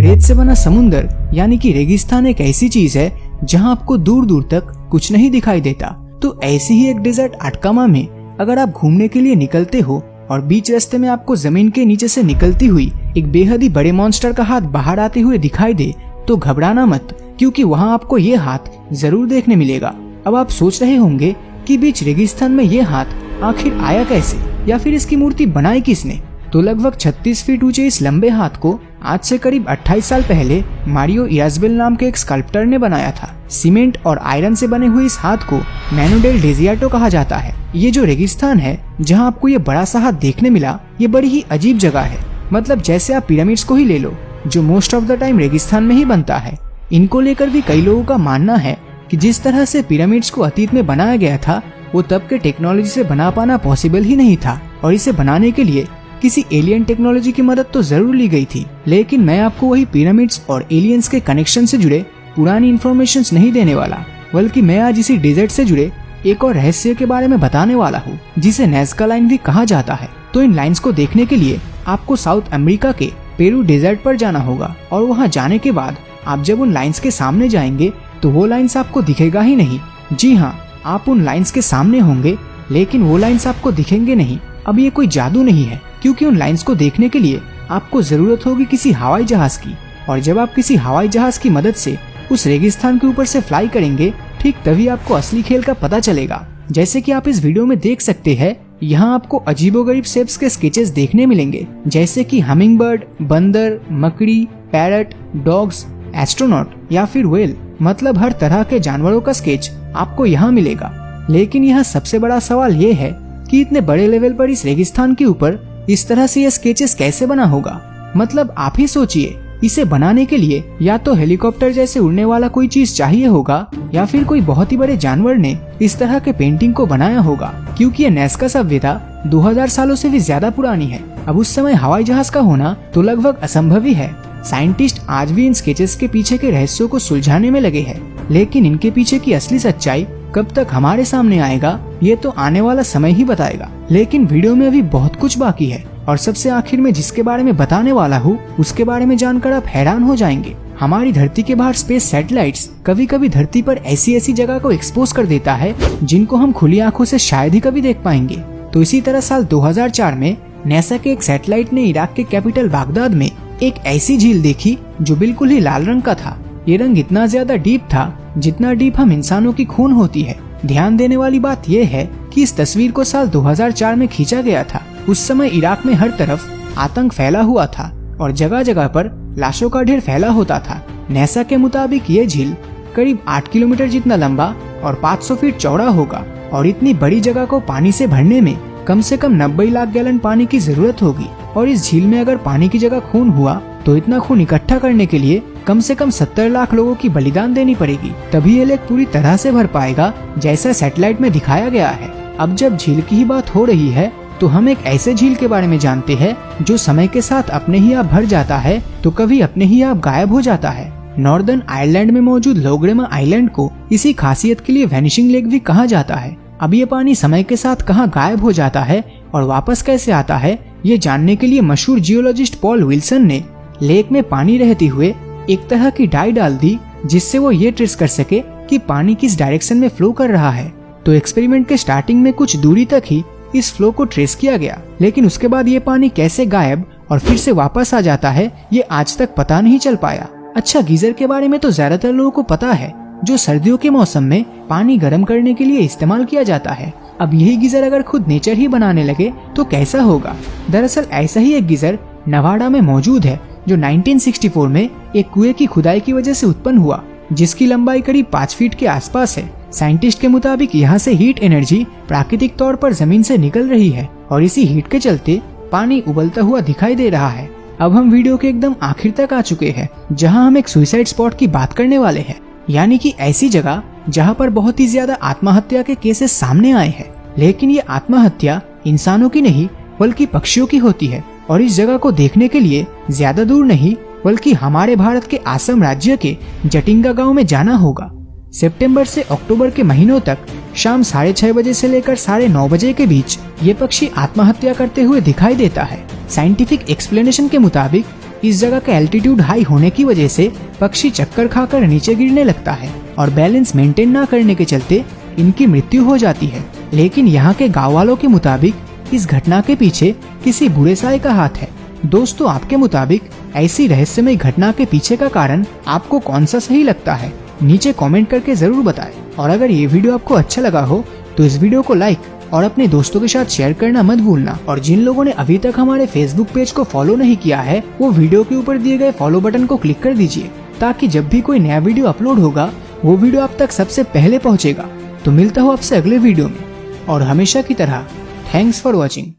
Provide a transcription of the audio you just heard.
रेत से बना समुंदर यानी कि रेगिस्तान एक ऐसी चीज है जहां आपको दूर दूर तक कुछ नहीं दिखाई देता। तो ऐसी ही एक डेजर्ट अटकामा में अगर आप घूमने के लिए निकलते हो और बीच रास्ते में आपको जमीन के नीचे से निकलती हुई एक बेहद ही बड़े मॉन्स्टर का हाथ बाहर आते हुए दिखाई दे तो घबराना मत, क्योंकि वहाँ आपको ये हाथ जरूर देखने मिलेगा। अब आप सोच रहे होंगे कि बीच रेगिस्तान में ये हाथ आखिर आया कैसे, या फिर इसकी मूर्ति बनाई किसने। तो लगभग 36 फीट ऊंचे इस लंबे हाथ को आज से करीब 28 साल पहले मारियो इराज़बेल नाम के एक स्कल्प्टर ने बनाया था। सीमेंट और आयरन से बने हुए इस हाथ को मैनो डेल डेजियाटो कहा जाता है। ये जो रेगिस्तान है जहाँ आपको ये बड़ा सा हाथ देखने मिला, ये बड़ी ही अजीब जगह है। मतलब जैसे आप पिरामिड्स को ही ले लो, जो मोस्ट ऑफ द टाइम रेगिस्तान में ही बनता है। इनको लेकर भी कई लोगों का मानना है कि जिस तरह से पिरामिड्स को अतीत में बनाया गया था वो तब के टेक्नोलॉजी से बना पाना पॉसिबल ही नहीं था, और इसे बनाने के लिए किसी एलियन टेक्नोलॉजी की मदद तो जरूर ली गई थी। लेकिन मैं आपको वही पिरामिड्स और एलियंस के कनेक्शन से जुड़े पुरानी इन्फॉर्मेशन नहीं देने वाला, बल्कि मैं आज इसी डेजर्ट से जुड़े एक और रहस्य के बारे में बताने वाला हूँ, जिसे नाज़का लाइन भी कहा जाता है। तो इन लाइन्स को देखने के लिए आपको साउथ अमेरिका के पेरू डेजर्ट पर जाना होगा, और वहाँ जाने के बाद आप जब उन लाइन्स के सामने जाएंगे तो वो लाइन्स आपको दिखेगा ही नहीं। जी हाँ, आप उन लाइन्स के सामने होंगे लेकिन वो लाइन्स आपको दिखेंगे नहीं। अब ये कोई जादू नहीं है, क्योंकि उन लाइन्स को देखने के लिए आपको जरूरत होगी किसी हवाई जहाज की, और जब आप किसी हवाई जहाज की मदद से उस रेगिस्तान के ऊपर से फ्लाई करेंगे, ठीक तभी आपको असली खेल का पता चलेगा। जैसे कि आप इस वीडियो में देख सकते हैं, यहाँ आपको अजीबोगरीब शेप्स के स्केचेस देखने मिलेंगे, जैसे कि हमिंग बर्ड, बंदर, मकड़ी, पैरट, डॉग्स, एस्ट्रोनॉट या फिर व्हेल। मतलब हर तरह के जानवरों का स्केच आपको यहाँ मिलेगा। लेकिन यहाँ सबसे बड़ा सवाल ये है कि इतने बड़े लेवल पर इस रेगिस्तान के ऊपर इस तरह से ये स्केचेस कैसे बना होगा। मतलब आप ही सोचिए, इसे बनाने के लिए या तो हेलीकॉप्टर जैसे उड़ने वाला कोई चीज चाहिए होगा, या फिर कोई बहुत ही बड़े जानवर ने इस तरह के पेंटिंग को बनाया होगा, क्योंकि ये नाज़का सभ्यता 2000 सालों से भी ज्यादा पुरानी है। अब उस समय हवाई जहाज का होना तो लगभग असंभव ही है। साइंटिस्ट आज भी इन स्केचेस के पीछे के रहस्यों को सुलझाने में लगे हैं, लेकिन इनके पीछे की असली सच्चाई कब तक हमारे सामने आएगा ये तो आने वाला समय ही बताएगा। लेकिन वीडियो में अभी बहुत कुछ बाकी है, और सबसे आखिर में जिसके बारे में बताने वाला हूँ उसके बारे में जानकर आप हैरान हो जाएंगे। हमारी धरती के बाहर स्पेस सैटेलाइट्स कभी कभी धरती पर ऐसी ऐसी जगह को एक्सपोज कर देता है जिनको हम खुली आंखों से शायद ही कभी देख पाएंगे। तो इसी तरह साल 2004 में नासा के एक सैटेलाइट ने इराक के कैपिटल बागदाद में एक ऐसी झील देखी जो बिल्कुल ही लाल रंग का था। ये रंग इतना ज्यादा डीप था जितना डीप हम इंसानों की खून होती है। ध्यान देने वाली बात यह है कि इस तस्वीर को साल 2004 में खींचा गया था। उस समय इराक में हर तरफ आतंक फैला हुआ था और जगह जगह पर लाशों का ढेर फैला होता था। नासा के मुताबिक ये झील करीब 8 किलोमीटर जितना लंबा और 500 फीट चौड़ा होगा, और इतनी बड़ी जगह को पानी से भरने में कम से कम 90 लाख गैलन पानी की जरूरत होगी। और इस झील में अगर पानी की जगह खून हुआ तो इतना खून इकट्ठा करने के लिए कम से कम 70 लाख लोगों की बलिदान देनी पड़ेगी, तभी ये लेक पूरी तरह से भर पाएगा जैसा सैटेलाइट में दिखाया गया है। अब जब झील की ही बात हो रही है तो हम एक ऐसे झील के बारे में जानते हैं जो समय के साथ अपने ही आप भर जाता है तो कभी अपने ही आप गायब हो जाता है। नॉर्दर्न आयरलैंड में मौजूद लोग्रेमा आइलैंड को इसी खासियत के लिए वैनिशिंग लेक भी कहा जाता है। अब ये पानी समय के साथ कहाँ गायब हो जाता है और वापस कैसे आता है, ये जानने के लिए मशहूर जियोलॉजिस्ट पॉल विल्सन ने लेक में पानी रहते हुए एक तरह की डाई डाल दी, जिससे वो ये ट्रेस कर सके कि पानी किस डायरेक्शन में फ्लो कर रहा है। तो एक्सपेरिमेंट के स्टार्टिंग में कुछ दूरी तक ही इस फ्लो को ट्रेस किया गया, लेकिन उसके बाद ये पानी कैसे गायब और फिर से वापस आ जाता है ये आज तक पता नहीं चल पाया। अच्छा, गीजर के बारे में तो ज्यादातर लोगों को पता है, जो सर्दियों के मौसम में पानी गर्म करने के लिए इस्तेमाल किया जाता है। अब यही गीजर अगर खुद नेचर ही बनाने लगे तो कैसा होगा। दरअसल ऐसा ही एक गीजर नवाडा में मौजूद है, जो 1964 में एक कुएं की खुदाई की वजह से उत्पन्न हुआ, जिसकी लंबाई करीब 5 फीट के आसपास है। साइंटिस्ट के मुताबिक यहाँ से हीट एनर्जी प्राकृतिक तौर पर जमीन से निकल रही है, और इसी हीट के चलते पानी उबलता हुआ दिखाई दे रहा है। अब हम वीडियो के एकदम आखिर तक आ चुके हैं, जहाँ हम एक सुसाइड स्पॉट की बात करने वाले हैं, यानी कि ऐसी जगह जहाँ पर बहुत ही ज्यादा आत्महत्या के केसेस सामने आए हैं। लेकिन ये आत्महत्या इंसानों की नहीं बल्कि पक्षियों की होती है, और इस जगह को देखने के लिए ज्यादा दूर नहीं बल्कि हमारे भारत के असम राज्य के जटिंगा गांव में जाना होगा। सितंबर से अक्टूबर के महीनों तक शाम 6:30 बजे से लेकर 9:30 बजे के बीच ये पक्षी आत्महत्या करते हुए दिखाई देता है। साइंटिफिक एक्सप्लेनेशन के मुताबिक इस जगह का एल्टीट्यूड हाई होने की वजह से पक्षी चक्कर खाकर नीचे गिरने लगता है और बैलेंस मेंटेन ना करने के चलते इनकी मृत्यु हो जाती है। लेकिन यहाँ के गाँव वालों के मुताबिक इस घटना के पीछे किसी बुरे साए का हाथ है। दोस्तों, आपके मुताबिक ऐसी रहस्यमय घटना के पीछे का कारण आपको कौन सा सही लगता है? नीचे कमेंट करके जरूर बताएं। और अगर ये वीडियो आपको अच्छा लगा हो तो इस वीडियो को लाइक और अपने दोस्तों के साथ शेयर करना मत भूलना। और जिन लोगों ने अभी तक हमारे फेसबुक पेज को फॉलो नहीं किया है वो वीडियो के ऊपर दिए गए फॉलो बटन को क्लिक कर दीजिए, ताकि जब भी कोई नया वीडियो अपलोड होगा वो वीडियो आप तक सबसे पहले पहुँचेगा। तो मिलता हूँ आपसे अगले वीडियो में, और हमेशा की तरह थैंक्स फॉर वॉचिंग।